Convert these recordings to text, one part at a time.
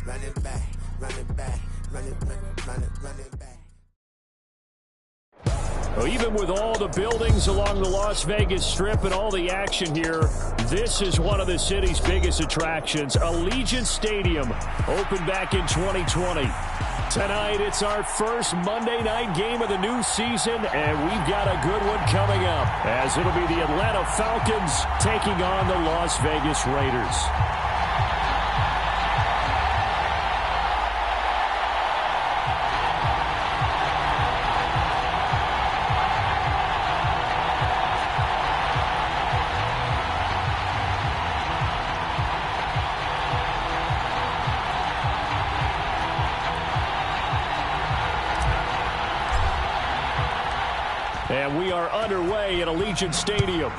running back, running back, running back. Well, even with all the buildings along the Las Vegas Strip and all the action here, this is one of the city's biggest attractions. Allegiant Stadium opened back in 2020. Tonight, it's our first Monday night game of the new season, and we've got a good one coming up, as it'll be the Atlanta Falcons taking on the Las Vegas Raiders. And we are underway at Allegiant Stadium.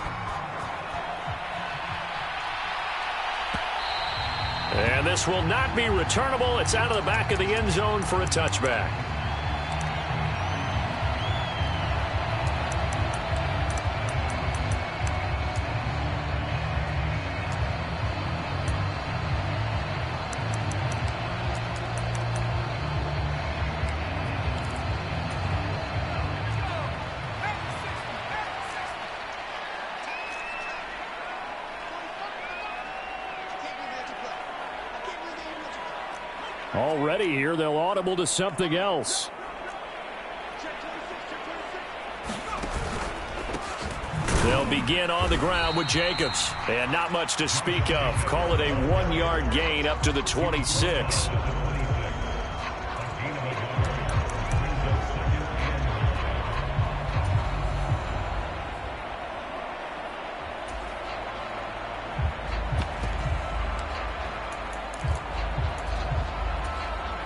And this will not be returnable. It's out of the back of the end zone for a touchback. Already here, they'll audible to something else. They'll begin on the ground with Jacobs. And not much to speak of. Call it a 1-yard gain up to the 26.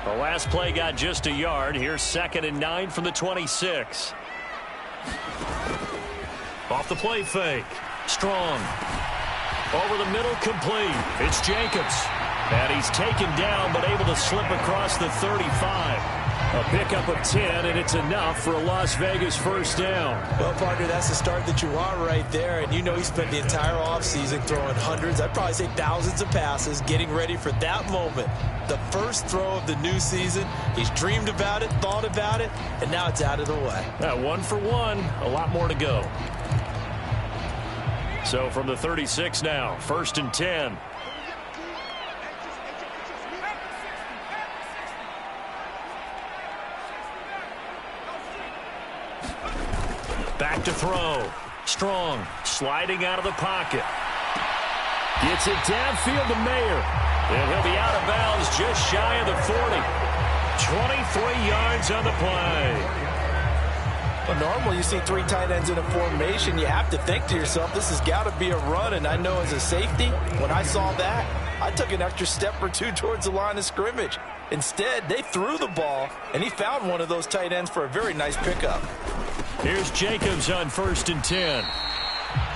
The last play got just a yard. Here's 2nd and 9 from the 26. Off the play fake. Strong. Over the middle, complete. It's Jacobs. And he's taken down, but able to slip across the 35. A pickup of 10, and it's enough for a Las Vegas first down. Well, partner, that's the start that you want right there. And you know he spent the entire offseason throwing hundreds, I'd probably say thousands of passes, getting ready for that moment. The first throw of the new season. He's dreamed about it, thought about it, and now it's out of the way. 1 for 1. A lot more to go. So from the 36 now, 1st and 10. Back to throw. Strong. Sliding out of the pocket. Gets it downfield to Mayer. And he'll be out of bounds just shy of the 40. 23 yards on the play. Well, normally you see 3 tight ends in a formation. You have to think to yourself, this has got to be a run. And I know as a safety, when I saw that, I took an extra step or 2 towards the line of scrimmage. Instead, they threw the ball, and he found one of those tight ends for a very nice pickup. Here's Jacobs on 1st and 10.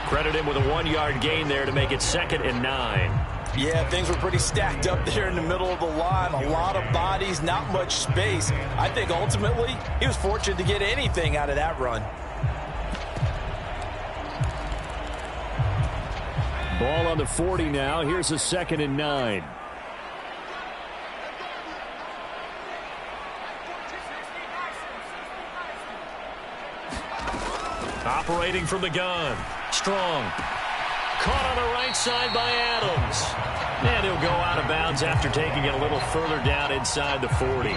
Credit him with a 1-yard gain there to make it 2nd and 9. Yeah, things were pretty stacked up there in the middle of the line. A lot of bodies, not much space. I think ultimately he was fortunate to get anything out of that run. Ball on the 40 now. Here's a 2nd and 9. Operating from the gun. Strong. Caught on the right side by Adams. And he'll go out of bounds after taking it a little further down inside the 40.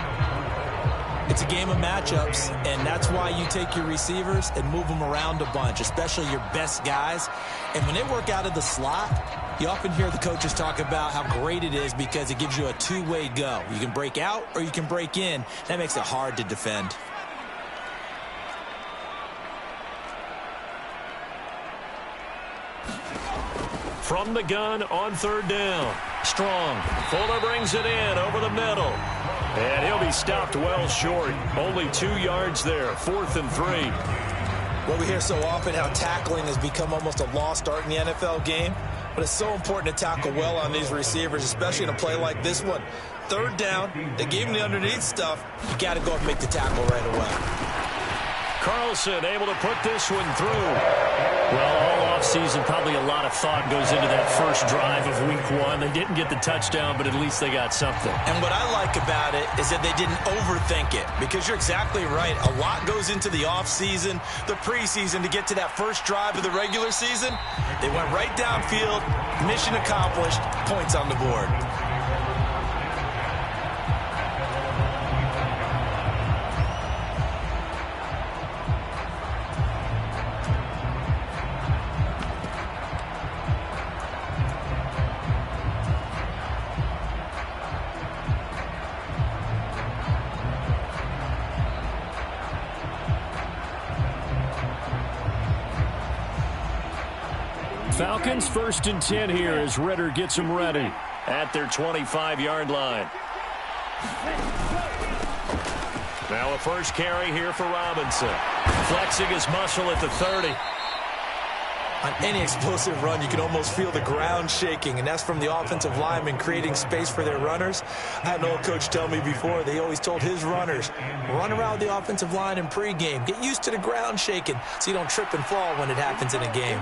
It's a game of matchups, and that's why you take your receivers and move them around a bunch, especially your best guys. And when they work out of the slot, you often hear the coaches talk about how great it is because it gives you a two-way go. You can break out or you can break in. That makes it hard to defend. From the gun on 3rd down. Strong. Fuller brings it in over the middle. And he'll be stopped well short. Only 2 yards there. 4th and 3. Well, we hear so often how tackling has become almost a lost art in the NFL game. But it's so important to tackle well on these receivers, especially in a play like this one. 3rd down. They gave him the underneath stuff. You got to go and make the tackle right away. Carlson able to put this one through. Well, all offseason, probably a lot of thought goes into that first drive of week 1. They didn't get the touchdown, but at least they got something. And what I like about it is that they didn't overthink it, because you're exactly right. A lot goes into the offseason, the preseason to get to that first drive of the regular season. They went right downfield, mission accomplished, points on the board. Falcons 1st and 10 here as Ritter gets them ready at their 25-yard line. Now a first carry here for Robinson. Flexing his muscle at the 30. On any explosive run, you can almost feel the ground shaking, and that's from the offensive linemen creating space for their runners. I had an old coach tell me before, they always told his runners, run around the offensive line in pregame. Get used to the ground shaking so you don't trip and fall when it happens in a game.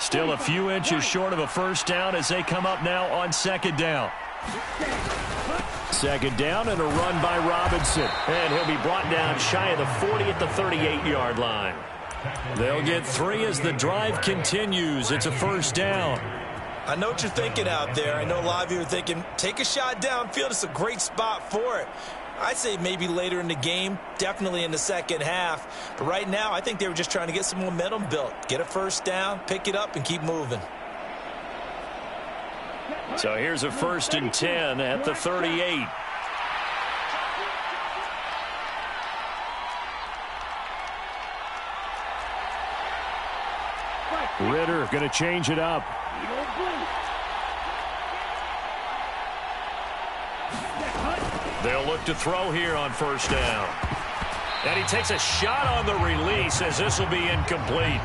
Still a few inches short of a first down as they come up now on 2nd down. 2nd down and a run by Robinson. And he'll be brought down shy of the 40 at the 38-yard line. They'll get 3 as the drive continues. It's a first down. I know what you're thinking out there. I know a lot of you are thinking, take a shot downfield. It's a great spot for it. I'd say maybe later in the game, definitely in the second half. But right now, I think they were just trying to get some momentum built. Get a first down, pick it up, and keep moving. So here's a 1st and 10 at the 38. Ritter going to change it up. They'll look to throw here on 1st down. And he takes a shot on the release as this will be incomplete.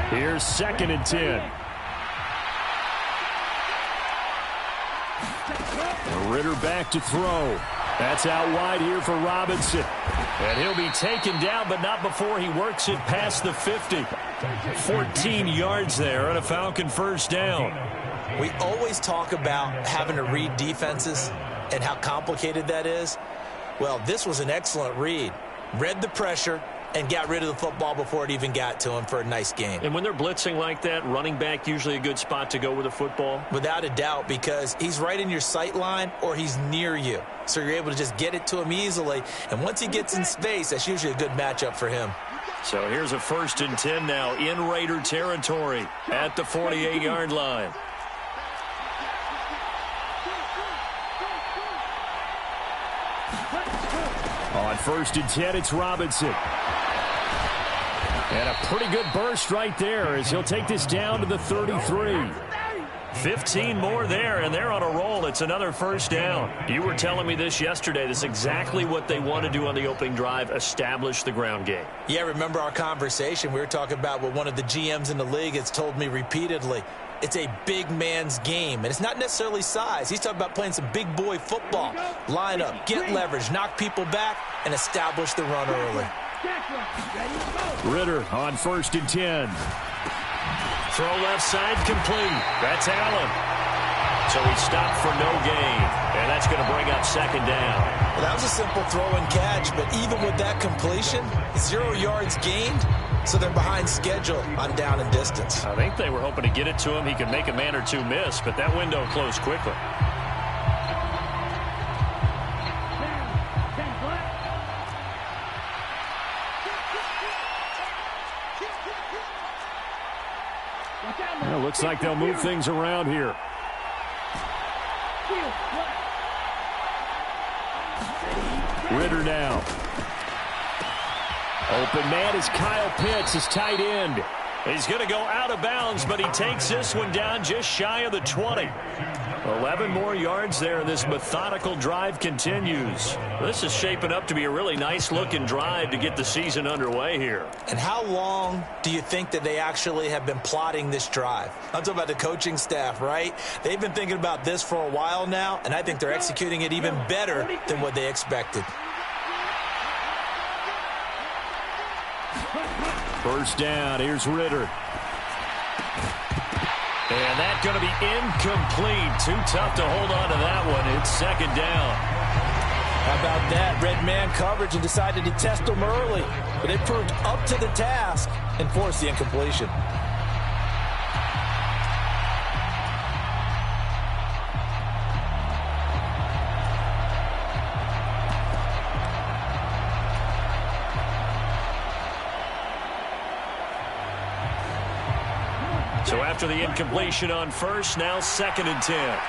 Here's 2nd and 10. Ritter back to throw. That's out wide here for Robinson. And he'll be taken down, but not before he works it past the 50. 14 yards there on a Falcon first down. We always talk about having to read defenses and how complicated that is. Well, this was an excellent read. Read the pressure and got rid of the football before it even got to him for a nice game. And when they're blitzing like that, running back usually a good spot to go with the football? Without a doubt, because he's right in your sight line or he's near you. So you're able to just get it to him easily. And once he gets in space, that's usually a good matchup for him. So here's a 1st and 10 now in Raider territory at the 48-yard line. On 1st and 10, it's Robinson. And a pretty good burst right there as he'll take this down to the 33. 15 more there, and they're on a roll. It's another first down. You were telling me this yesterday. This is exactly what they want to do on the opening drive, establish the ground game. Yeah, remember our conversation. We were talking about what one of the GMs in the league has told me repeatedly. It's a big man's game, and it's not necessarily size. He's talking about playing some big boy football. Line up, get leverage, knock people back, and establish the run early. Ritter on 1st and 10. Throw left side complete. That's Allen. So he stopped for no gain, and that's going to bring up 2nd down. Well, that was a simple throw and catch, but even with that completion, 0 yards gained, so they're behind schedule on down and distance. I think they were hoping to get it to him. He could make a man or two miss, but that window closed quickly. Well, looks like they'll move things around here. Ritter now. Open man is Kyle Pitts, his tight end. He's going to go out of bounds, but he takes this one down just shy of the 20. 11 more yards there, and this methodical drive continues. This is shaping up to be a really nice-looking drive to get the season underway here. And how long do you think that they actually have been plotting this drive? I'm talking about the coaching staff, right? They've been thinking about this for a while now, and I think they're executing it even better than what they expected. First down, here's Ritter. And that's going to be incomplete. Too tough to hold on to that one. It's second down. How about that? Red man coverage and decided to test them early. But they proved up to the task and forced the incompletion. So after the incompletion on first, now 2nd and 10.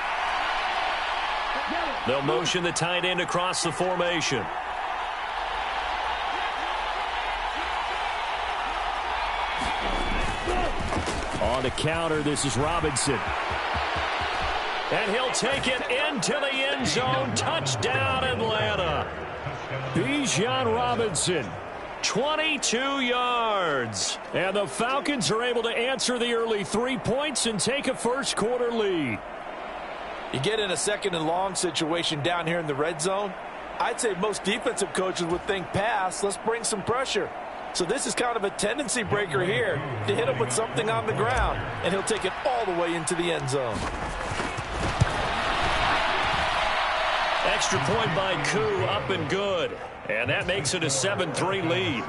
They'll motion the tight end across the formation. On the counter, this is Robinson. And he'll take it into the end zone. Touchdown, Atlanta. Bijan Robinson. 22 yards. And the Falcons are able to answer the early 3 points and take a first-quarter lead. You get in a 2nd and long situation down here in the red zone, I'd say most defensive coaches would think pass, let's bring some pressure. So this is kind of a tendency breaker here to hit him with something on the ground, and he'll take it all the way into the end zone. Extra point by Koo, up and good. And that makes it a 7-3 lead.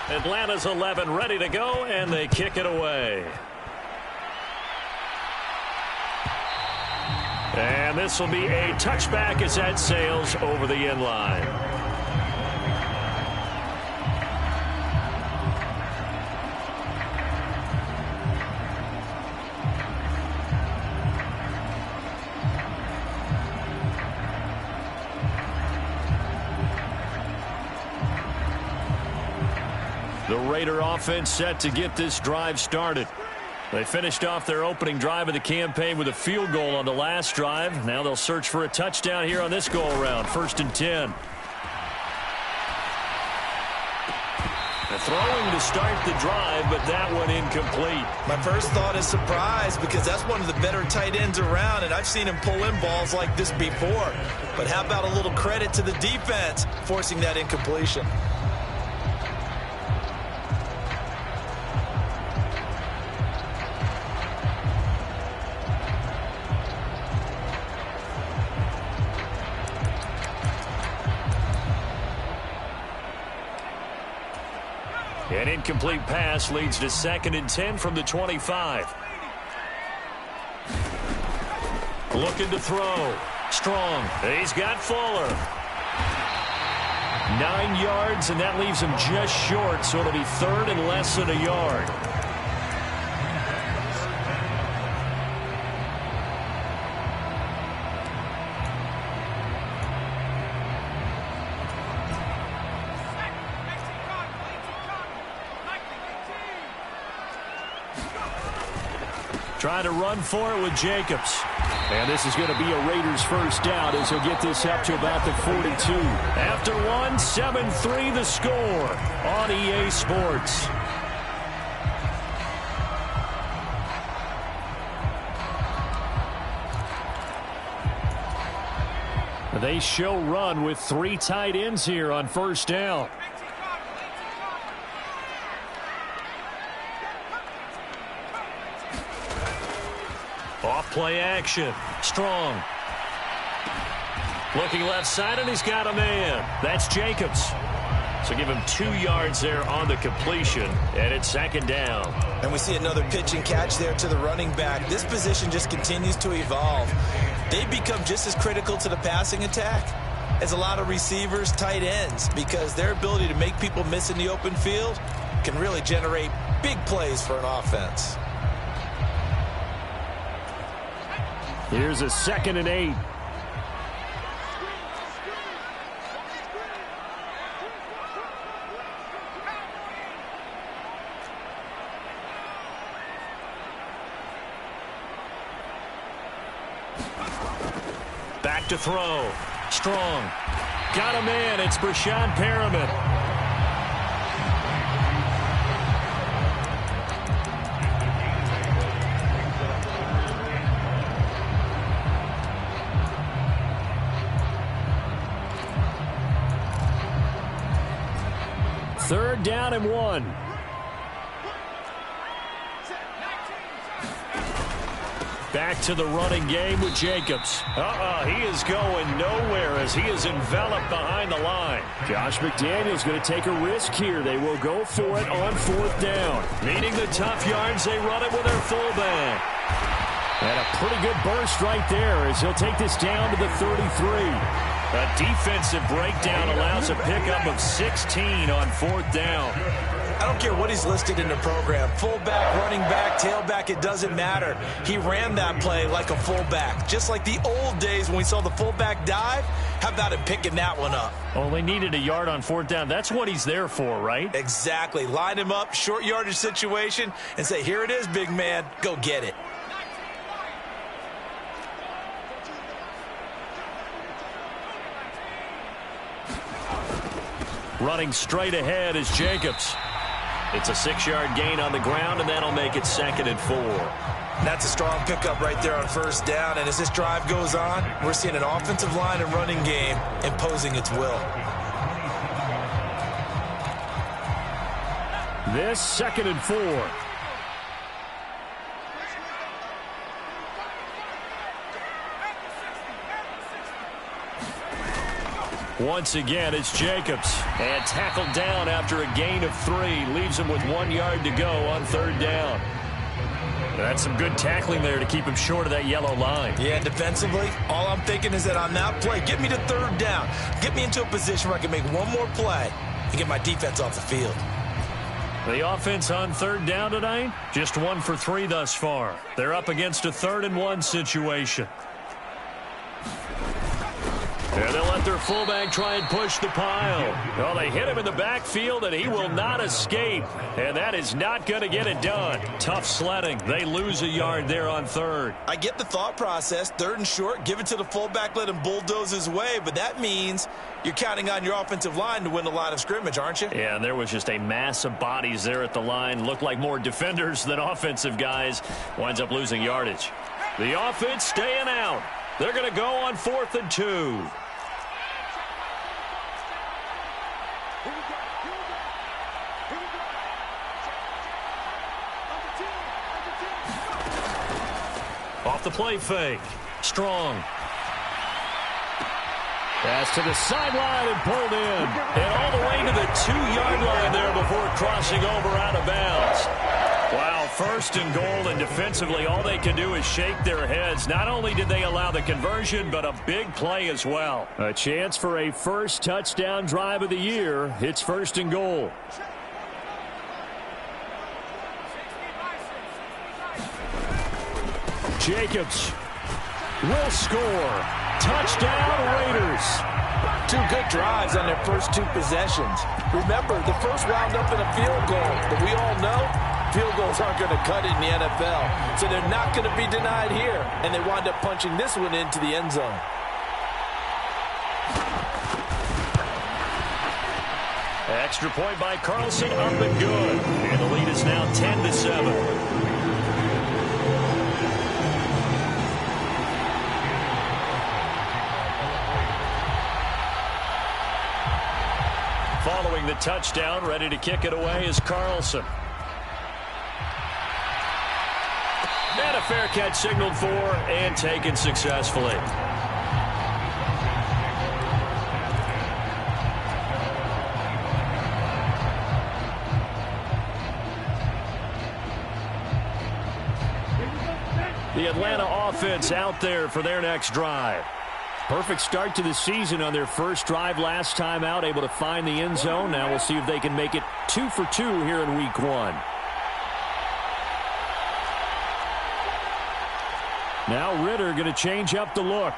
Atlanta's 11 ready to go, and they kick it away. And this will be a touchback as that sails over the end line. The Raider offense set to get this drive started. They finished off their opening drive of the campaign with a field goal on the last drive. Now they'll search for a touchdown here on this go-around. 1st and 10. The throwing to start the drive, but that one incomplete. My first thought is surprise, because that's one of the better tight ends around, and I've seen him pull in balls like this before. But how about a little credit to the defense forcing that incompletion? An incomplete pass leads to 2nd and 10 from the 25. Looking to throw. Strong. He's got Fuller. 9 yards, and that leaves him just short, so it'll be 3rd and less than a yard. Trying to run for it with Jacobs. And this is going to be a Raiders first down as he'll get this up to about the 42. After one, 7-3 the score on EA Sports. They show run with 3 tight ends here on first down. Off play action. Strong. Looking left side, and he's got a man. That's Jacobs. So give him 2 yards there on the completion, and it's 2nd down. And we see another pitch and catch there to the running back. This position just continues to evolve. They become just as critical to the passing attack as a lot of receivers, tight ends, because their ability to make people miss in the open field can really generate big plays for an offense. Here's a 2nd and 8. Back to throw. Strong. Got a man. It's Brashad Perriman. Third down and 1. Back to the running game with Jacobs. He is going nowhere as he is enveloped behind the line. Josh McDaniels going to take a risk here. They will go for it on 4th down. Needing the tough yards, they run it with their fullback. And a pretty good burst right there as he'll take this down to the 33. A defensive breakdown allows a pickup of 16 on 4th down. I don't care what he's listed in the program. Fullback, running back, tailback, it doesn't matter. He ran that play like a fullback. Just like the old days when we saw the fullback dive. How about him picking that one up? Only needed a yard on 4th down. That's what he's there for, right? Exactly. Line him up, short yardage situation, and say, here it is, big man. Go get it. Running straight ahead is Jacobs. It's a 6-yard gain on the ground, and that'll make it 2nd and 4. That's a strong pickup right there on 1st down, and as this drive goes on, we're seeing an offensive line and running game imposing its will. This 2nd and 4. Once again, it's Jacobs. And tackled down after a gain of 3. Leaves him with 1 yard to go on 3rd down. That's some good tackling there to keep him short of that yellow line. Yeah, defensively, all I'm thinking is that on that play, get me to 3rd down. Get me into a position where I can make one more play and get my defense off the field. The offense on 3rd down tonight, just 1 for 3 thus far. They're up against a 3rd and 1 situation. And they'll let their fullback try and push the pile. Well, they hit him in the backfield, and he will not escape. And that is not going to get it done. Tough sledding. They lose a yard there on 3rd. I get the thought process. 3rd and short, give it to the fullback, let him bulldoze his way. But that means you're counting on your offensive line to win the line of scrimmage, aren't you? Yeah, and there was just a mass of bodies there at the line. Looked like more defenders than offensive guys. Winds up losing yardage. The offense staying out. They're going to go on 4th and 2. Off the play fake. Strong. Pass to the sideline and pulled in. And all the way to the 2-yard line there before crossing over out of bounds. Wow, 1st and goal, and defensively all they can do is shake their heads. Not only did they allow the conversion, but a big play as well. A chance for a first touchdown drive of the year. It's 1st and goal. Jacobs will score. Touchdown, Raiders. 2 good drives on their first 2 possessions. Remember, the first wound up in a field goal, but we all know field goals aren't going to cut it in the NFL. So they're not going to be denied here, and they wind up punching this one into the end zone. Extra point by Carlson, up and good. And the lead is now 10-7. Following the touchdown, ready to kick it away is Carlson. And a fair catch signaled for and taken successfully. The Atlanta offense out there for their next drive. Perfect start to the season on their first drive last time out, able to find the end zone. Now we'll see if they can make it 2 for 2 here in week 1. Now Ritter going to change up the look.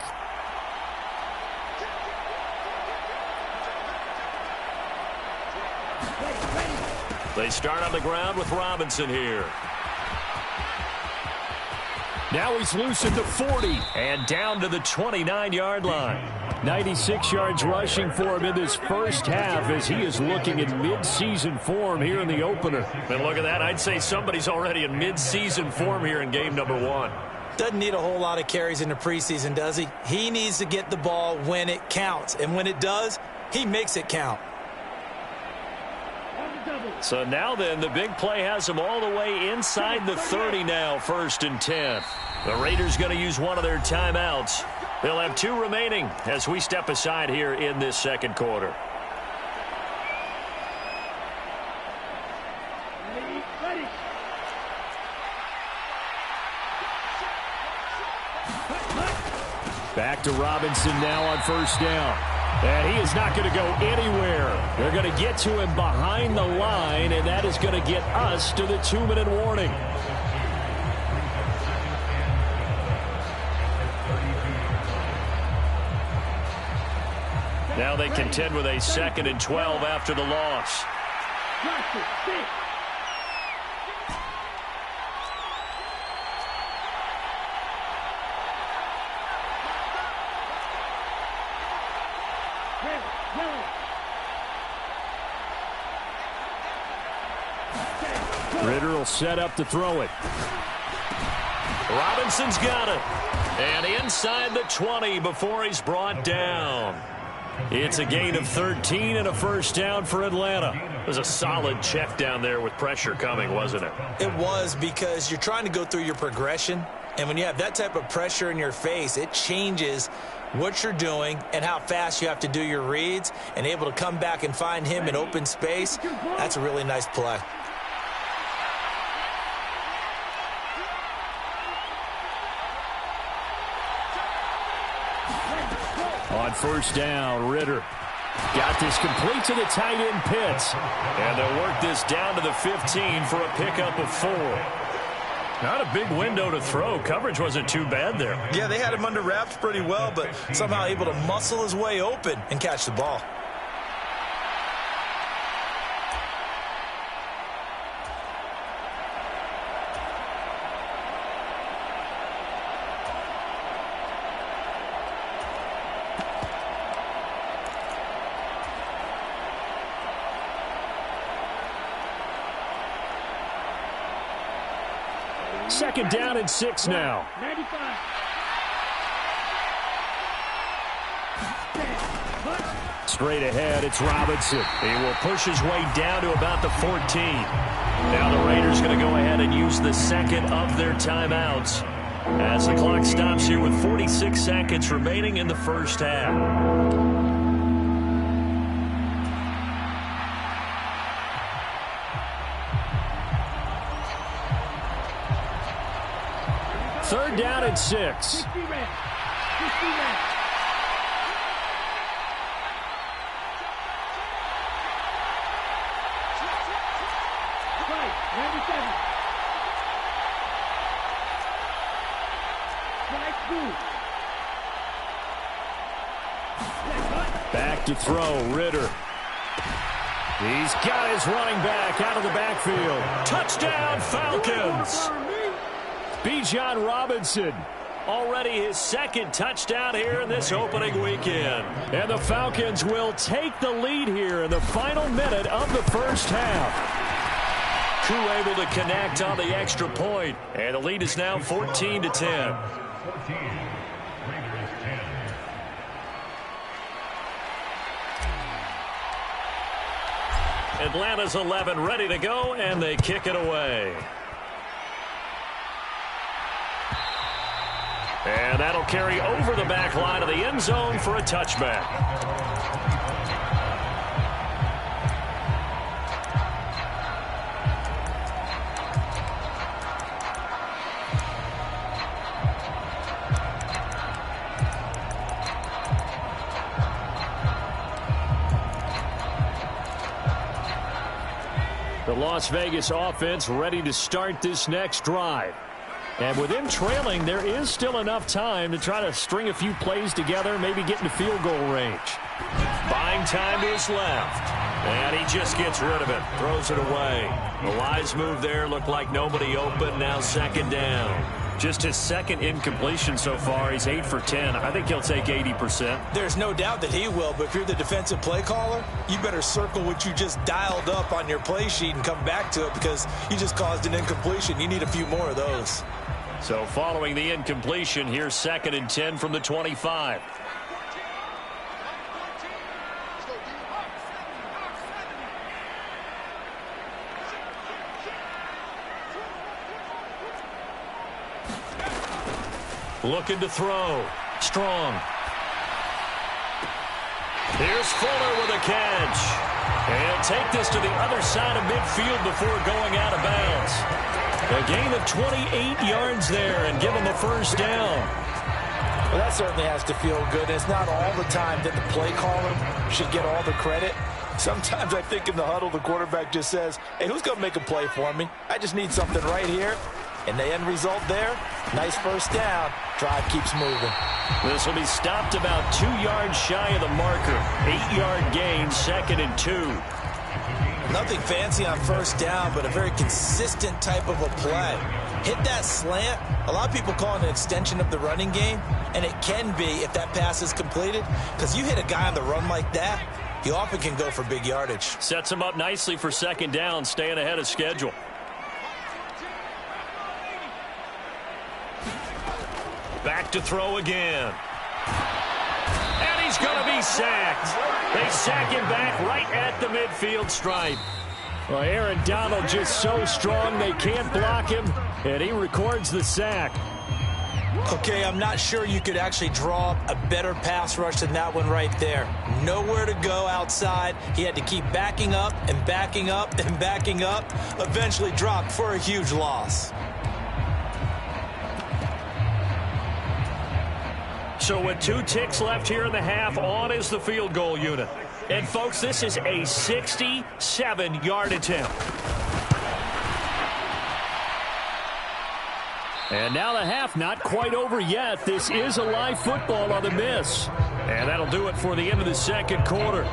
They start on the ground with Robinson here. Now he's loose at the 40 and down to the 29-yard line. 96 yards rushing for him in this first half as he is looking in mid-season form here in the opener. And look at that. I'd say somebody's already in mid-season form here in game number 1. Doesn't need a whole lot of carries in the preseason, does he? He needs to get the ball when it counts. And when it does, he makes it count. So now then, the big play has him all the way inside the 30 now, 1st and 10. The Raiders going to use one of their timeouts. They'll have 2 remaining as we step aside here in this second quarter. Back to Robinson now on 1st down. And he is not going to go anywhere. They're going to get to him behind the line, and that is going to get us to the 2-minute warning. Now they contend with a 2nd and 12 after the loss. Ritter will set up to throw it. Robinson's got it. And inside the 20 before he's brought down. It's a gain of 13 and a 1st down for Atlanta. It was a solid check down there with pressure coming, wasn't it? It was, because you're trying to go through your progression. And when you have that type of pressure in your face, it changes what you're doing and how fast you have to do your reads. And able to come back and find him in open space, that's a really nice play. On 1st down, Ritter got this complete to the tight end Pitts. And they'll work this down to the 15 for a pickup of 4. Not a big window to throw. Coverage wasn't too bad there. Yeah, they had him under wraps pretty well, but somehow able to muscle his way open and catch the ball. Second down and 6 now. 95. Straight ahead, it's Robinson. He will push his way down to about the 14. Now the Raiders going to go ahead and use the 2nd of their timeouts as the clock stops here with 46 seconds remaining in the first half. Third down and 6. Back to throw, Ritter. He's got his running back out of the backfield. Touchdown, Falcons! Bijan Robinson, already his 2nd touchdown here in this opening weekend. And the Falcons will take the lead here in the final minute of the first half. Koo able to connect on the extra point, and the lead is now 14-10. Atlanta's 11 ready to go, and they kick it away. And that'll carry over the back line of the end zone for a touchback. The Las Vegas offense ready to start this next drive. And with him trailing, there is still enough time to try to string a few plays together, maybe get into field goal range. Buying time to his left. And he just gets rid of it, throws it away. The wise move there, looked like nobody open, now 2nd down. Just his second incompletion so far. He's 8 for 10. I think he'll take 80%. There's no doubt that he will, but if you're the defensive play caller, you better circle what you just dialed up on your play sheet and come back to it because you just caused an incompletion. You need a few more of those. So following the incompletion, here's 2nd and 10 from the 25. Looking to throw. Strong. Here's Fuller with a catch. And take this to the other side of midfield before going out of bounds. A gain of 28 yards there and give him a first down. Well, that certainly has to feel good. It's not all the time that the play caller should get all the credit. Sometimes I think in the huddle, the quarterback just says, hey, who's going to make a play for me? I just need something right here. And the end result there, nice first down. Drive keeps moving. This will be stopped about 2 yards shy of the marker. 8-yard gain, 2nd and 2. Nothing fancy on first down, but a very consistent type of a play. Hit that slant. A lot of people call it an extension of the running game, and it can be if that pass is completed, because you hit a guy on the run like that, he often can go for big yardage. Sets him up nicely for 2nd down, staying ahead of schedule. Back to throw again. And he's going to be sacked. They sack him back right at the midfield stripe. Well, Aaron Donald just so strong they can't block him, and he records the sack. Okay, I'm not sure you could actually draw up a better pass rush than that one right there. Nowhere to go outside. He had to keep backing up and backing up and backing up. Eventually dropped for a huge loss. So with 2 ticks left here in the half, on is the field goal unit. And, folks, this is a 67-yard attempt. And now the half not quite over yet. This is a live football on the miss. And that'll do it for the end of the 2nd quarter.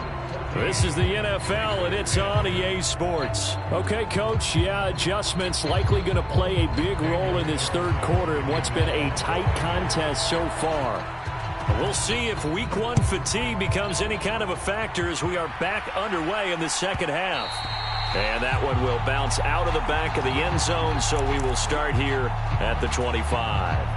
This is the NFL, and it's on EA Sports. Okay, Coach, yeah, adjustments likely going to play a big role in this 3rd quarter in what's been a tight contest so far. We'll see if Week 1 fatigue becomes any kind of a factor as we are back underway in the 2nd half. And that one will bounce out of the back of the end zone, so we will start here at the 25.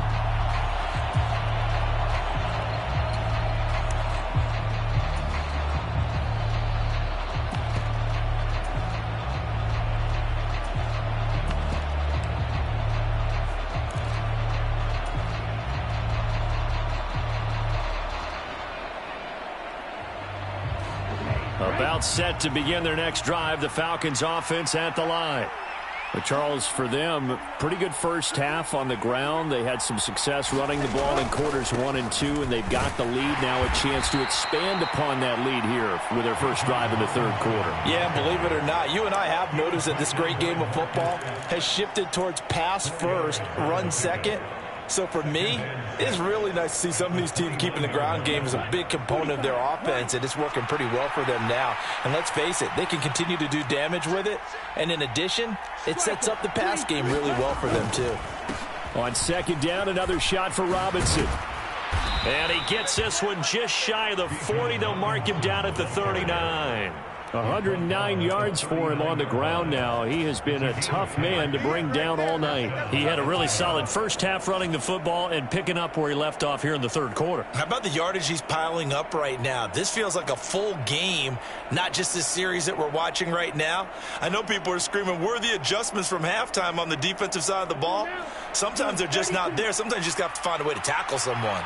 About set to begin their next drive, the Falcons offense at the line. But Charles, for them, pretty good first half on the ground. They had some success running the ball in quarters 1 and 2, and they've got the lead now, a chance to expand upon that lead here with their first drive in the 3rd quarter. Yeah, believe it or not, you and I have noticed that this great game of football has shifted towards pass first, run second. So for me, it's really nice to see some of these teams keeping the ground game as a big component of their offense, and it's working pretty well for them now. And let's face it, they can continue to do damage with it. And in addition, it sets up the pass game really well for them too. On 2nd down, another shot for Robinson. And he gets this one just shy of the 40. They'll mark him down at the 39. 109 yards for him on the ground now. He has been a tough man to bring down all night. He had a really solid first half running the football and picking up where he left off here in the 3rd quarter. How about the yardage he's piling up right now? This feels like a full game, not just this series that we're watching right now. I know people are screaming, where are the adjustments from halftime on the defensive side of the ball? Sometimes they're just not there. Sometimes you just have to find a way to tackle someone.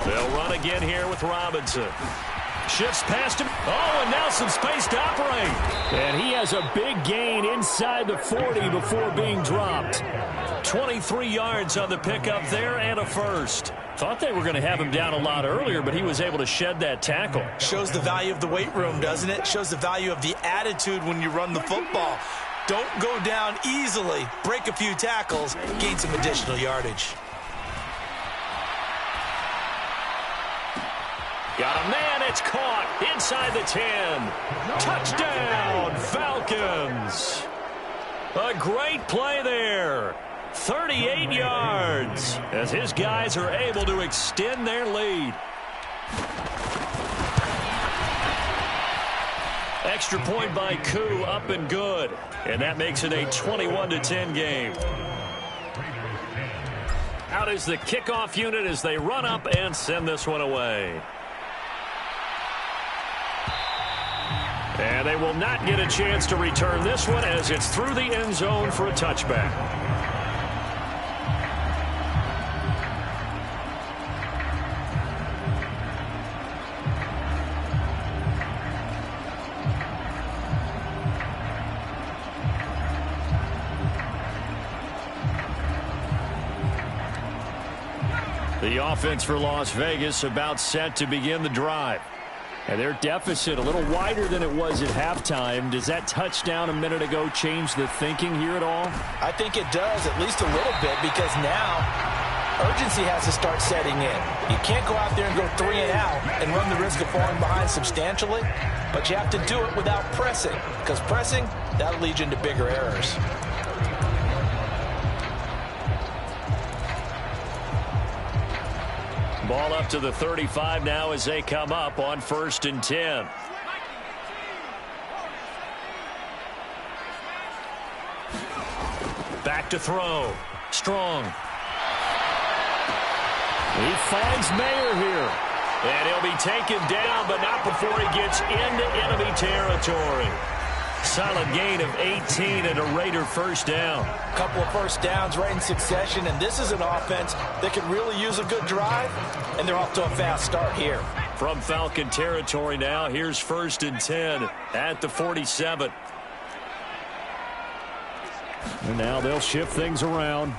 They'll run again here with Robinson. Shifts past him. Oh, and now some space to operate. And he has a big gain inside the 40 before being dropped. 23 yards on the pickup there and a first. Thought they were going to have him down a lot earlier, but he was able to shed that tackle. Shows the value of the weight room, doesn't it? Shows the value of the attitude when you run the football. Don't go down easily. Break a few tackles. Gain some additional yardage. Got a man, it's caught inside the 10. Touchdown, Falcons. A great play there. 38 yards as his guys are able to extend their lead. Extra point by Koo, up and good. And that makes it a 21-10 game. Out is the kickoff unit as they run up and send this one away. And they will not get a chance to return this one as it's through the end zone for a touchback. The offense for Las Vegas about set to begin the drive. And their deficit a little wider than it was at halftime. Does that touchdown a minute ago change the thinking here at all? I think it does, at least a little bit, because now urgency has to start setting in. You can't go out there and go 3 and out and run the risk of falling behind substantially, but you have to do it without pressing, because pressing, that'll lead you into bigger errors. Ball up to the 35 now as they come up on 1st and 10. Back to throw. Strong. He finds Mayer here. And he'll be taken down, but not before he gets into enemy territory. Solid gain of 18 and a Raider first down. A couple of first downs right in succession, and this is an offense that could really use a good drive, and they're off to a fast start here. From Falcon territory now, here's 1st and 10 at the 47. And now they'll shift things around.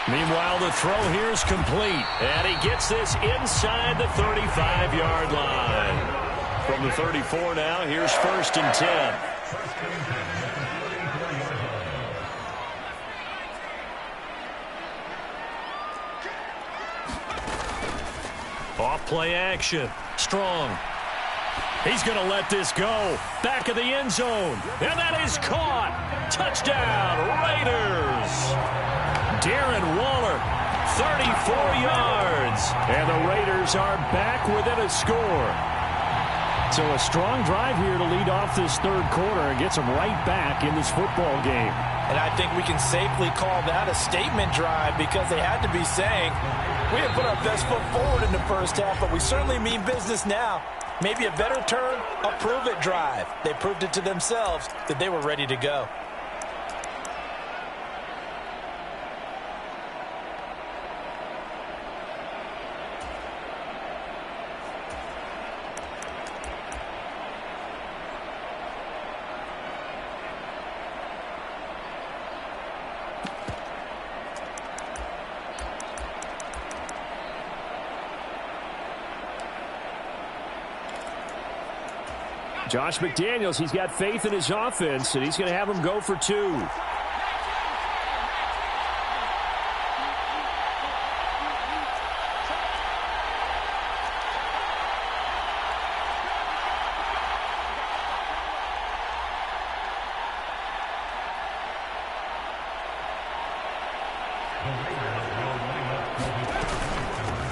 Meanwhile, the throw here is complete, and he gets this inside the 35-yard line. From the 34 now, here's 1st and 10. Off play action. Strong. He's going to let this go. Back of the end zone. And that is caught. Touchdown, Raiders. Darren Waller, 34 yards. And the Raiders are back within a score. So a strong drive here to lead off this third quarter and gets them right back in this football game. And I think we can safely call that a statement drive because they had to be saying, we have put our best foot forward in the first half, but we certainly mean business now. Maybe a better term, a prove-it drive. They proved it to themselves that they were ready to go. Josh McDaniels, he's got faith in his offense, and he's going to have him go for 2.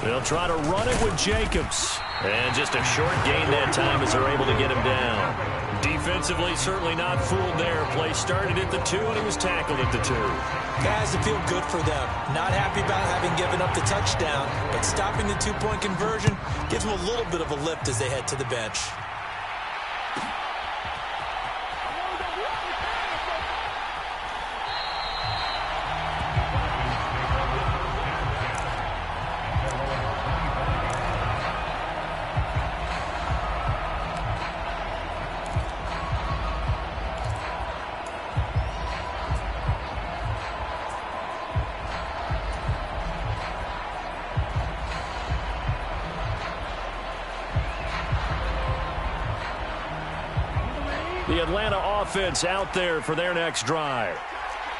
They'll try to run it with Jacobs. And just a short gain that time as they're able to get him down. Defensively, certainly not fooled there. Play started at the 2, and he was tackled at the 2. Guys, to feel good for them. Not happy about having given up the touchdown, but stopping the 2-point conversion gives them a little bit of a lift as they head to the bench. The Atlanta offense out there for their next drive.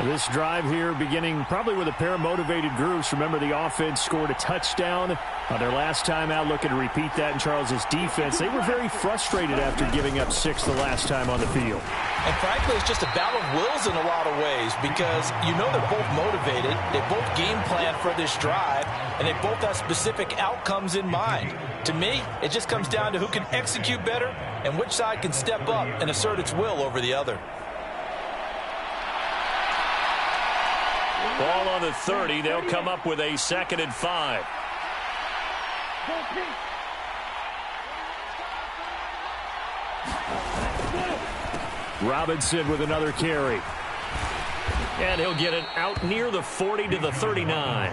This drive here beginning probably with a pair of motivated groups. Remember, the offense scored a touchdown On their last time out, looking to repeat that in Charles's defense. They were very frustrated after giving up 6 the last time on the field. And frankly, it's just a battle of wills in a lot of ways because you know they're both motivated. They both game plan for this drive, and they both have specific outcomes in mind. To me, it just comes down to who can execute better and which side can step up and assert its will over the other. Ball on the 30. They'll come up with a 2nd and 5. Robinson with another carry. And he'll get it out near the 40 to the 39.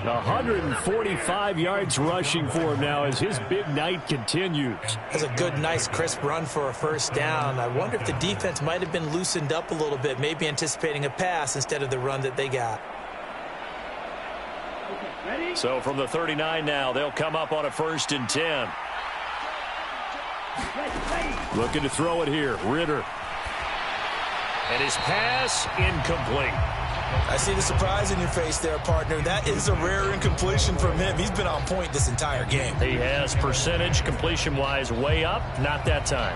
145 yards rushing for him now as his big night continues. That's a good, nice, crisp run for a first down. I wonder if the defense might have been loosened up a little bit, maybe anticipating a pass instead of the run that they got. So from the 39 now, they'll come up on a 1st and 10. Looking to throw it here. Ritter. And his pass incomplete. I see the surprise in your face there, partner. That is a rare incompletion from him. He's been on point this entire game. He has percentage completion-wise way up. Not that time.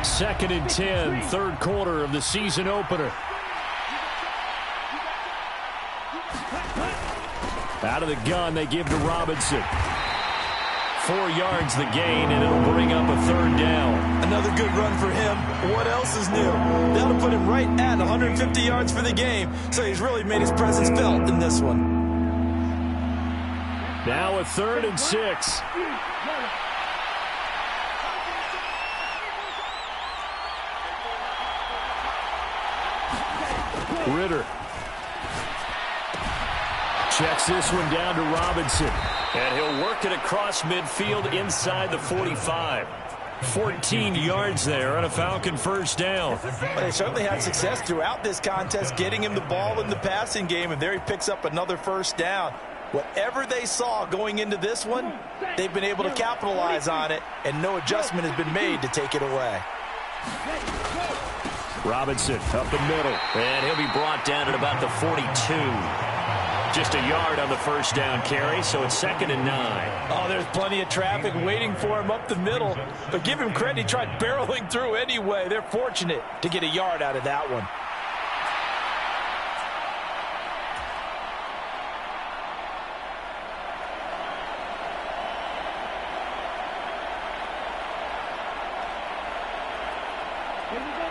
Second and 10, third quarter of the season opener. Out of the gun, they give to Robinson. 4 yards the gain, and it'll bring up a 3rd down. Another good run for him. What else is new? That'll put him right at 150 yards for the game, so he's really made his presence felt in this one. Now a 3rd and 6. Ritter. Checks this one down to Robinson. And he'll work it across midfield inside the 45. 14 yards there on a Falcon first down. Well, they certainly had success throughout this contest getting him the ball in the passing game, and there he picks up another first down. Whatever they saw going into this one, they've been able to capitalize on it, and no adjustment has been made to take it away. Robinson up the middle. And he'll be brought down at about the 42. Just a yard on the first down carry, so it's 2nd and 9. Oh, there's plenty of traffic waiting for him up the middle. But give him credit, he tried barreling through anyway. They're fortunate to get a yard out of that one.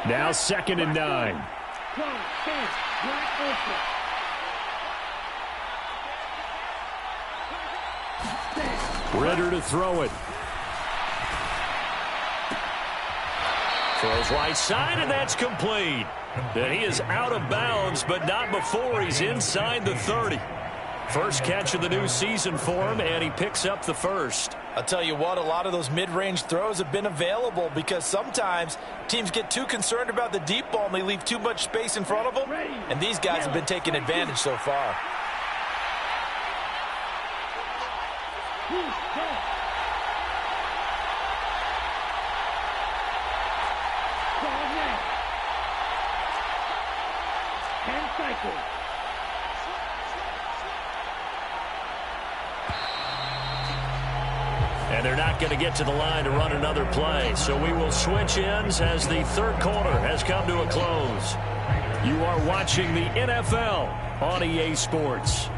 Now 2nd and 9. Ritter to throw it. Throws right side, and that's complete. And he is out of bounds, but not before he's inside the 30. First catch of the new season for him, and he picks up the 1st. I'll tell you what, a lot of those mid-range throws have been available because sometimes teams get too concerned about the deep ball and they leave too much space in front of them, and these guys have been taking advantage so far. And they're not going to get to the line to run another play. So we will switch ends as the 3rd quarter has come to a close. You are watching the NFL on EA Sports.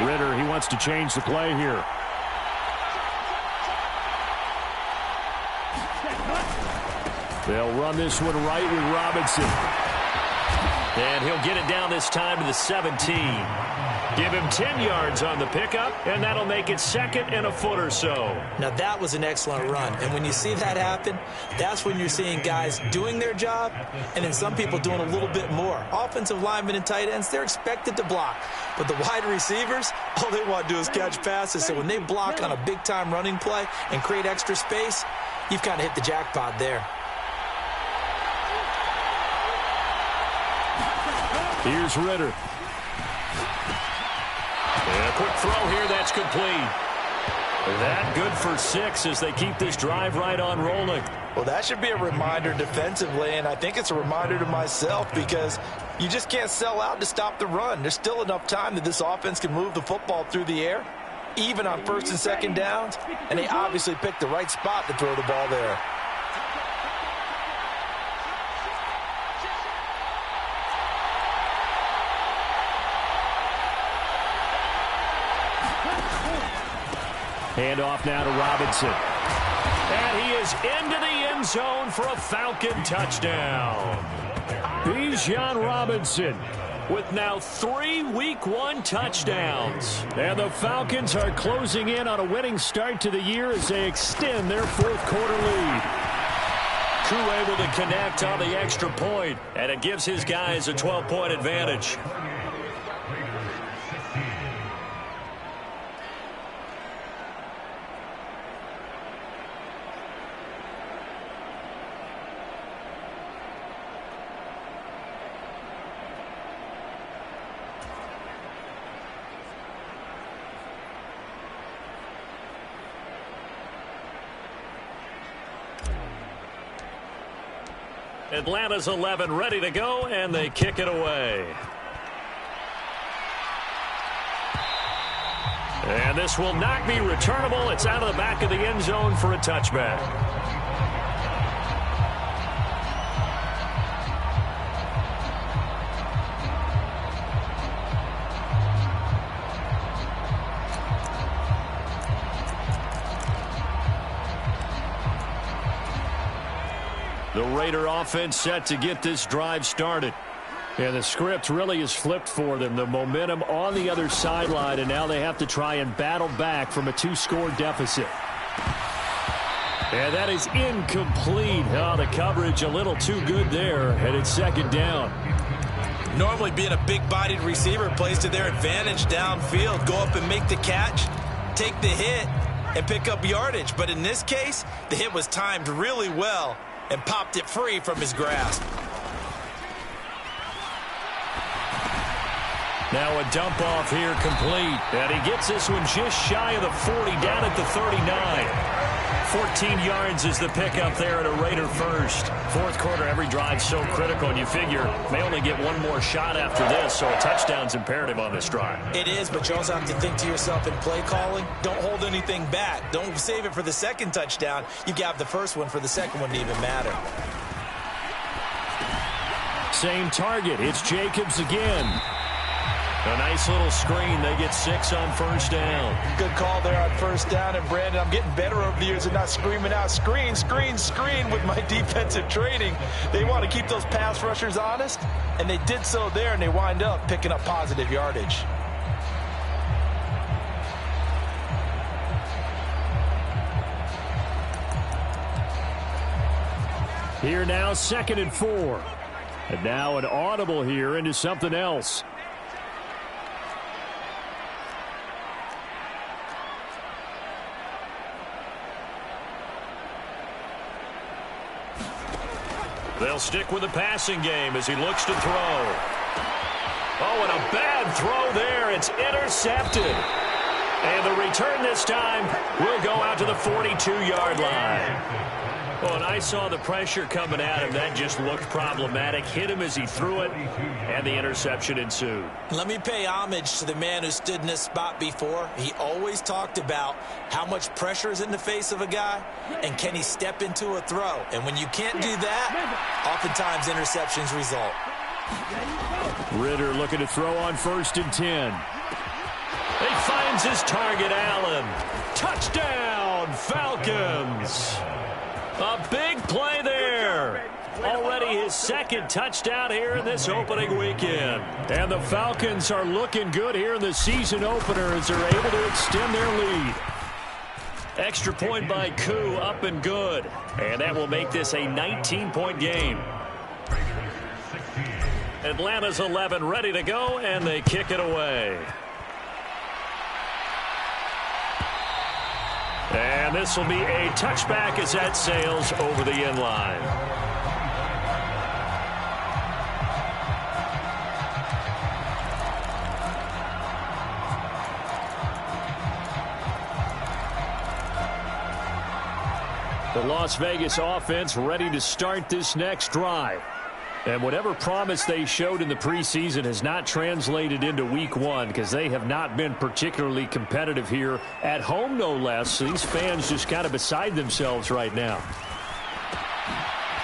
Ritter, he wants to change the play here. They'll run this one right with Robinson. And he'll get it down this time to the 17. Give him 10 yards on the pickup, and that'll make it second and a foot or so. Now, that was an excellent run. And when you see that happen, that's when you're seeing guys doing their job and then some people doing a little bit more. Offensive linemen and tight ends, they're expected to block. But the wide receivers, all they want to do is catch passes. So when they block on a big-time running play and create extra space, you've kind of hit the jackpot there. Here's Ritter. And a quick throw here, that's complete. That good for 6 as they keep this drive right on rolling. Well, that should be a reminder defensively, and I think it's a reminder to myself because you just can't sell out to stop the run. There's still enough time that this offense can move the football through the air, even on first and second downs, and they obviously picked the right spot to throw the ball there. Handoff now to Robinson. And he is into the end zone for a Falcon touchdown. Bijan Robinson with now 3 Week 1 touchdowns. And the Falcons are closing in on a winning start to the year as they extend their fourth quarter lead. Crew able to connect on the extra point, and it gives his guys a 12-point advantage. Atlanta's 11 ready to go, and they kick it away. And this will not be returnable. It's out of the back of the end zone for a touchback. The Raider offense set to get this drive started. Yeah, the script really is flipped for them. The momentum on the other sideline, and now they have to try and battle back from a 2-score deficit. And that is incomplete. Oh, the coverage a little too good there, and it's second down. Normally being a big-bodied receiver plays to their advantage downfield. Go up and make the catch, take the hit, and pick up yardage. But in this case, the hit was timed really well and popped it free from his grasp. Now a dump off here complete. And he gets this one just shy of the 40, down at the 39. 14 yards is the pickup there at a Raider first. Fourth quarter, every drive so critical, and you figure may only get one more shot after this, so a touchdown's imperative on this drive. It is, but you also have to think to yourself in play calling, don't hold anything back. Don't save it for the second touchdown. You got the first one for the second one to even matter. Same target. It's Jacobs again. A nice little screen. They get 6 on first down. Good call there on first down. And, Brandon, I'm getting better over the years and not screaming out, screen, screen, screen with my defensive training. They want to keep those pass rushers honest, and they did so there, and they wind up picking up positive yardage. Here now, 2nd and 4. And now an audible here into something else. They'll stick with the passing game as he looks to throw. Oh, and a bad throw there. It's intercepted. And the return this time will go out to the 42-yard line. Well, and I saw the pressure coming at him. That just looked problematic. Hit him as he threw it, and the interception ensued. Let me pay homage to the man who stood in this spot before. He always talked about how much pressure is in the face of a guy, and can he step into a throw. And when you can't do that, oftentimes interceptions result. Ritter looking to throw on 1st and 10. He finds his target, Allen. Touchdown, Falcons. A big play there. Already his second touchdown here in this opening weekend. And the Falcons are looking good here in the season opener as they're able to extend their lead. Extra point by Koo, up and good. And that will make this a 19-point game. Atlanta's 11 ready to go, and they kick it away. And this will be a touchback as that sails over the end line. The Las Vegas offense ready to start this next drive. And whatever promise they showed in the preseason has not translated into week one because they have not been particularly competitive here at home, no less. So these fans just kind of beside themselves right now.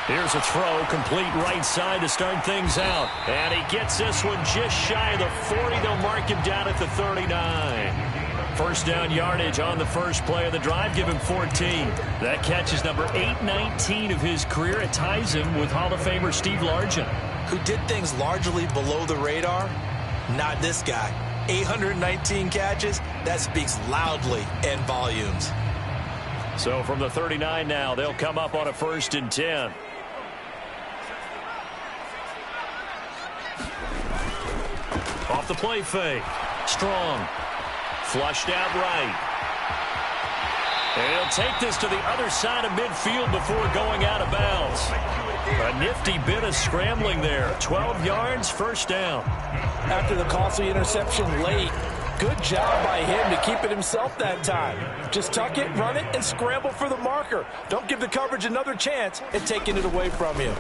Here's a throw, complete right side to start things out. And he gets this one just shy of the 40. They'll mark him down at the 39. First down yardage on the first play of the drive. Give him 14. That catch is number 819 of his career. It ties him with Hall of Famer Steve Largent, who did things largely below the radar. Not this guy. 819 catches. That speaks loudly in volumes. So from the 39 now, they'll come up on a 1st and 10. Off the play fake. Strong. Flushed out right. And he'll take this to the other side of midfield before going out of bounds. A nifty bit of scrambling there. 12 yards, first down. After the costly interception late, good job by him to keep it himself that time. Just tuck it, run it, and scramble for the marker. Don't give the coverage another chance at taking it away from you.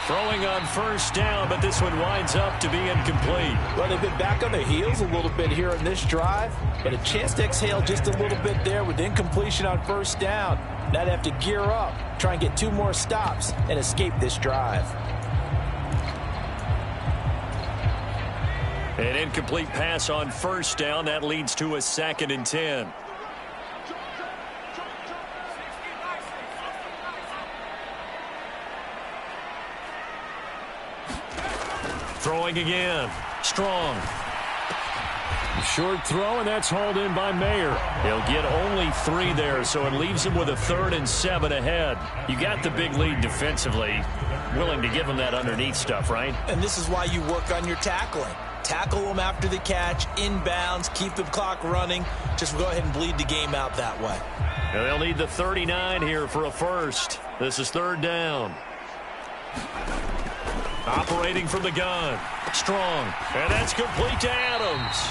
Throwing on first down, but this one winds up to be incomplete. Well, they've been back on their heels a little bit here in this drive, but a chance to exhale just a little bit there with incompletion on first down. Now they have to gear up, try and get 2 more stops, and escape this drive. An incomplete pass on first down. That leads to a 2nd and 10. Throwing again. Strong. Short throw, and that's hauled in by Mayer. He'll get only 3 there, so it leaves him with a 3rd and 7 ahead. You got the big lead defensively. Willing to give him that underneath stuff, right? And this is why you work on your tackling. Tackle them after the catch, inbounds, keep the clock running. Just go ahead and bleed the game out that way. And they'll need the 39 here for a first. This is 3rd down. Operating from the gun. Strong. And that's complete to Adams.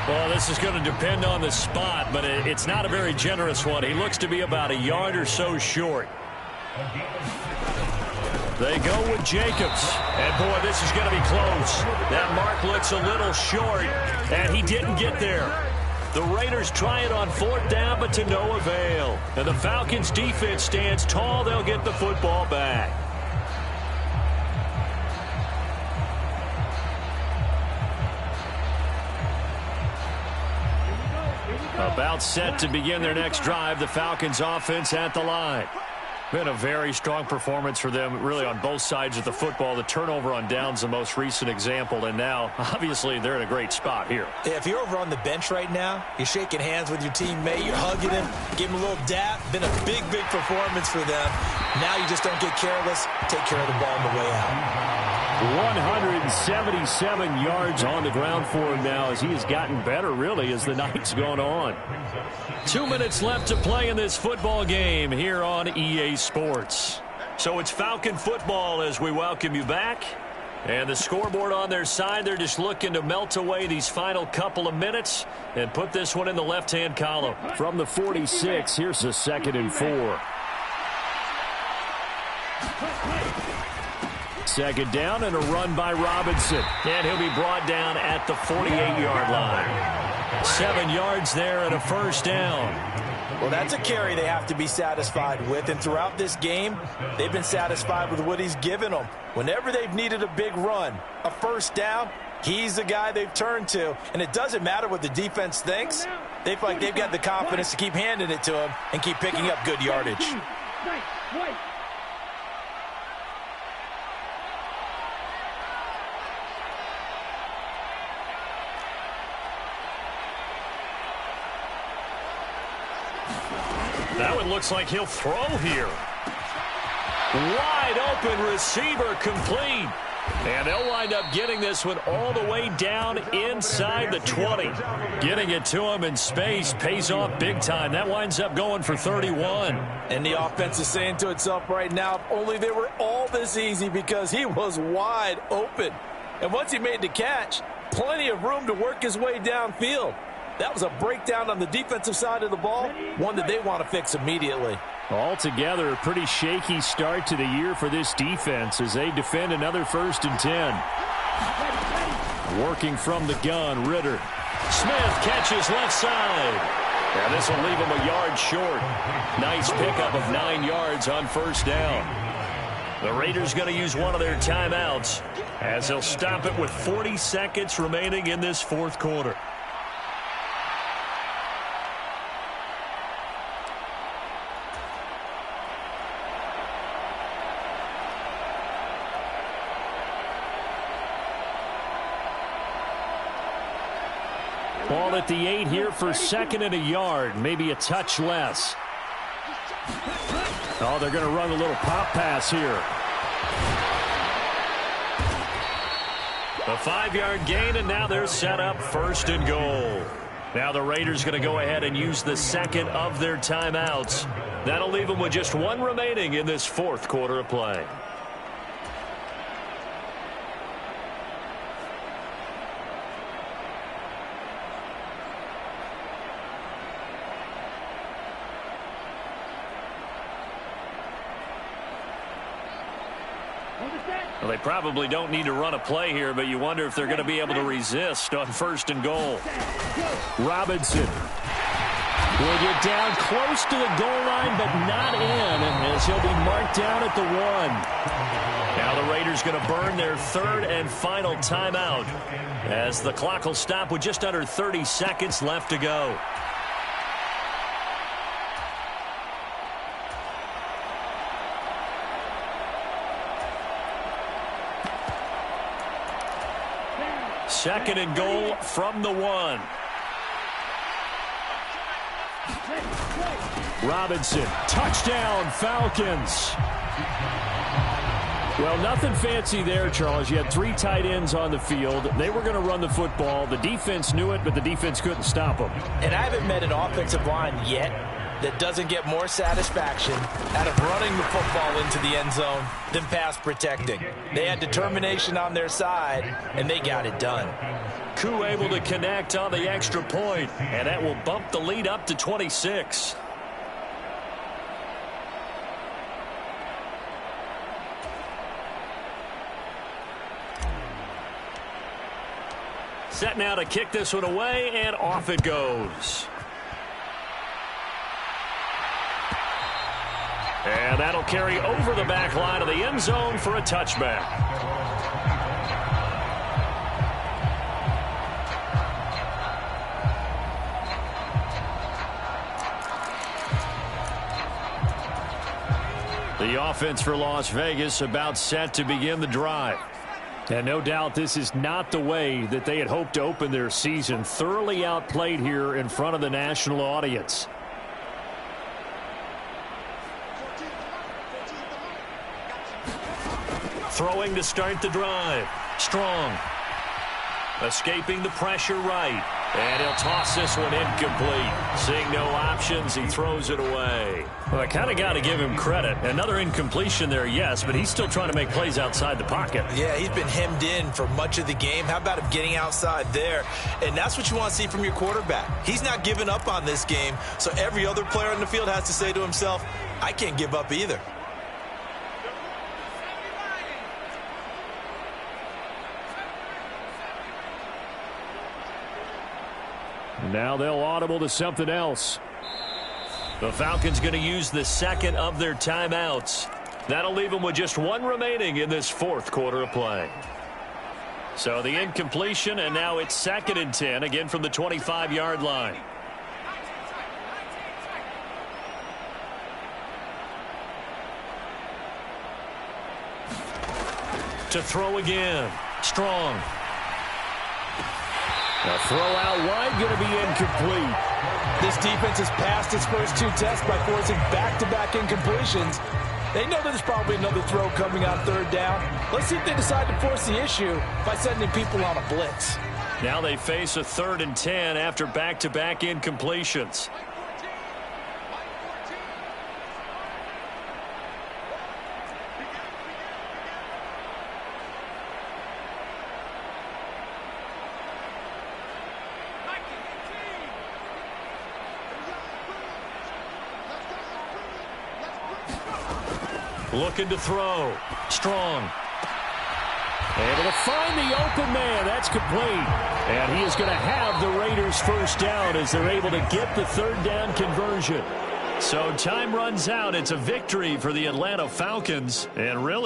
Well, this is going to depend on the spot, but it's not a very generous one. He looks to be about a yard or so short. They go with Jacobs. And, boy, this is going to be close. That mark looks a little short, and he didn't get there. The Raiders try it on 4th down, but to no avail. And the Falcons' defense stands tall. They'll get the football back. About set to begin their next drive. The Falcons offense at the line. Been a very strong performance for them, really, on both sides of the football. The turnover on downs, the most recent example, and now, obviously, they're in a great spot here. Yeah, if you're over on the bench right now, you're shaking hands with your teammate, you're hugging him, give him a little dap. Been a big, big performance for them. Now you just don't get careless. Take care of the ball on the way out. 177 yards on the ground for him now as he has gotten better, really, as the night's gone on. 2 minutes left to play in this football game here on EA Sports. So it's Falcon football as we welcome you back. And the scoreboard on their side, they're just looking to melt away these final couple of minutes and put this one in the left-hand column. From the 46, here's a 2nd and 4. 2nd down and a run by Robinson. And he'll be brought down at the 48-yard line. 7 yards there and a first down. Well, that's a carry they have to be satisfied with. And throughout this game, they've been satisfied with what he's given them. Whenever they've needed a big run, a first down, he's the guy they've turned to. And it doesn't matter what the defense thinks. They feel like they've got the confidence to keep handing it to him and keep picking up good yardage. That one looks like he'll throw here. Wide open receiver complete. And they'll wind up getting this one all the way down inside the 20. Getting it to him in space pays off big time. That winds up going for 31. And the offense is saying to itself right now, if only they were all this easy, because he was wide open. And once he made the catch, plenty of room to work his way downfield. That was a breakdown on the defensive side of the ball, one that they want to fix immediately. Altogether, a pretty shaky start to the year for this defense as they defend another 1st and 10. Working from the gun, Ritter. Smith catches left side. And this will leave him a yard short. Nice pickup of 9 yards on 1st down. The Raiders going to use one of their timeouts as they'll stop it with 40 seconds remaining in this 4th quarter. Ball at the 8 here for 2nd and a yard, maybe a touch less. Oh, they're going to run a little pop pass here. A 5-yard gain, and now they're set up 1st and goal. Now the Raiders going to go ahead and use the 2nd of their timeouts. That'll leave them with just 1 remaining in this 4th quarter of play. Well, they probably don't need to run a play here, but you wonder if they're going to be able to resist on 1st and goal. Robinson will get down close to the goal line, but not in, as he'll be marked down at the 1. Now the Raiders going to burn their 3rd and final timeout as the clock will stop with just under 30 seconds left to go. Second and goal from the 1. Robinson, touchdown, Falcons. Well, nothing fancy there, Charles. You had 3 tight ends on the field. They were going to run the football. The defense knew it, but the defense couldn't stop them. And I haven't met an offensive line yet that doesn't get more satisfaction out of running the football into the end zone than pass protecting. They had determination on their side, and they got it done. Koo able to connect on the extra point, and that will bump the lead up to 26. Set now to kick this one away, and off it goes. And that'll carry over the back line of the end zone for a touchback. The offense for Las Vegas about set to begin the drive. And no doubt this is not the way that they had hoped to open their season. Thoroughly outplayed here in front of the national audience. Throwing to start the drive. Strong. Escaping the pressure right. And he'll toss this one incomplete. Seeing no options, he throws it away. Well, I kind of got to give him credit. Another incompletion there, yes, but he's still trying to make plays outside the pocket. Yeah, he's been hemmed in for much of the game. How about him getting outside there? And that's what you want to see from your quarterback. He's not giving up on this game, so every other player on the field has to say to himself, I can't give up either. Now they'll audible to something else. The Falcons going to use the 2nd of their timeouts. That'll leave them with just 1 remaining in this 4th quarter of play. So the incompletion, and now it's 2nd and 10, again from the 25-yard line. To throw again. Strong. A throw out wide, going to be incomplete. This defense has passed its first 2 tests by forcing back-to-back incompletions. They know there's probably another throw coming on 3rd down. Let's see if they decide to force the issue by sending people on a blitz. Now they face a 3rd and 10 after back-to-back incompletions. Looking to throw. Strong. Able to find the open man. That's complete. And he is going to have the Raiders first down as they're able to get the 3rd down conversion. So time runs out. It's a victory for the Atlanta Falcons. And really,